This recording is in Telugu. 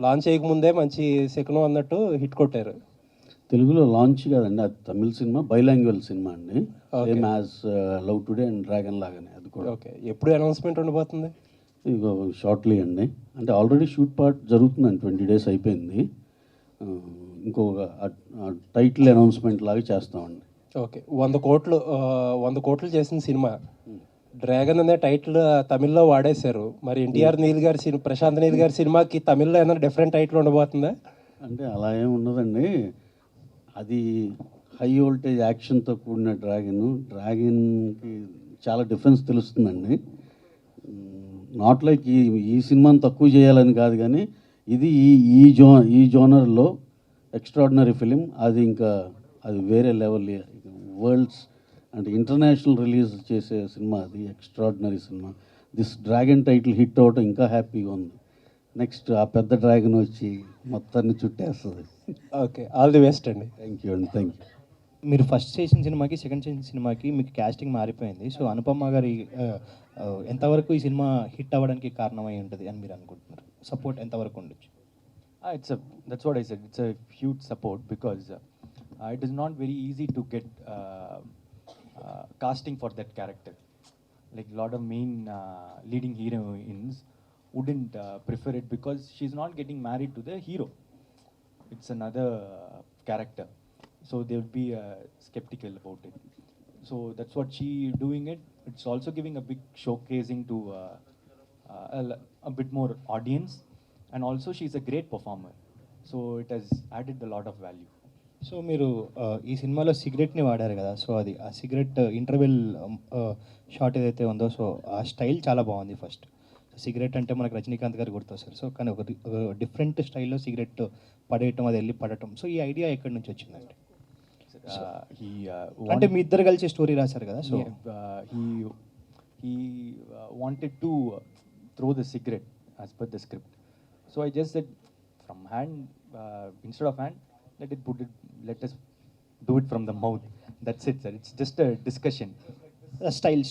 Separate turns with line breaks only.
లాంచ్ చేయకముందే మంచి శకునం అన్నట్టు హిట్ కొట్టారు.
తెలుగులో లాంచ్ కాదండి, అది తమిళ సినిమా, బైలాంగ్వల్ సినిమా అండి.
Okay.
Same as love today and dragon లాగానే అది కూడా.
ఓకే, ఎప్పుడు అనౌన్స్మెంట్ ఉండబోతుంది?
ఇగో షార్ట్లీ అండి, అంటే ఆల్రెడీ షూట్ పార్ట్ జరుగుతుందండి, 20 days అయిపోయింది. ఇంకొక టైటిల్ అనౌన్స్మెంట్ లాగా చేస్తామండి.
ఓకే, 100 కోట్లు చేసిన సినిమా డ్రాగన్ అనే టైటిల్ తమిళ్లో వాడేశారు. మరి ఎన్టీఆర్ నీల్ గారి సినిమా, ప్రశాంత్ నీల్ గారి సినిమాకి తమిళ్లో ఏమైనా డిఫరెంట్ టైటిల్ ఉండబోతుందా?
అంటే అలా ఏమి ఉండదండి, అది హై వోల్టేజ్ యాక్షన్తో కూడిన డ్రాగన్కి చాలా డిఫరెన్స్ తెలుస్తుందండి. నాట్ లైక్ ఈ సినిమాని తక్కువ చేయాలని కాదు, కానీ ఇది ఈ జోనర్లో ఎక్స్ట్రాడినరీ ఫిలిం. అది ఇంకా అది వేరే లెవెల్, వరల్డ్స్ అంటే ఇంటర్నేషనల్ రిలీజ్ చేసే సినిమా, అది extraordinary cinema. This dragon title hit అవ్వటం ఇంకా హ్యాపీగా ఉంది. నెక్స్ట్ ఆ పెద్ద డ్రాగన్ వచ్చి మొత్తాన్ని చుట్టేస్తుంది.
ఓకే, ఆల్ ది బెస్ట్ అండి.
థ్యాంక్ యూ అండి, థ్యాంక్ యూ.
మీరు ఫస్ట్ చేసిన సినిమాకి సెకండ్ చేసిన సినిమాకి మీకు క్యాస్టింగ్ మారిపోయింది. సో అనుపమ గారి ఎంతవరకు ఈ సినిమా హిట్ అవ్వడానికి కారణమై ఉంటుంది అని మీరు అనుకుంటున్నారు? సపోర్ట్ ఎంతవరకు ఉండొచ్చు?
That's what I said. It's a huge support because it is not very easy to get casting for that character. Like a lot of main leading heroines wouldn't prefer it because she's not getting married to the hero. It's another character, so they would be skeptical about it. So that's what she doing it. It's also giving a big showcasing to a bit more audience, and also she's a great performer, so it has added a lot of value.
So మీరు ఈ సినిమాలో సిగరెట్ని వాడారు కదా, సో అది ఆ సిగరెట్ ఇంటర్వెల్ షాట్ ఏదైతే ఉందో, సో ఆ స్టైల్ చాలా బాగుంది. ఫస్ట్ సిగరెట్ అంటే మనకు రజనీకాంత్ గారు గుర్తొస్తారు. సో కానీ ఒక డిఫరెంట్ స్టైల్లో సిగరెట్ పడేయటం, అది వెళ్ళి పడటం, సో ఈ ఐడియా ఎక్కడి నుంచి వచ్చిందండి? అంటే మీ ఇద్దరు కలిసి స్టోరీ రాశారు కదా, so
he wanted to throw the cigarette as per the script. So I just said from hand, instead of hand, let us do it from the mouth. That's it, sir. It's just a discussion.
Style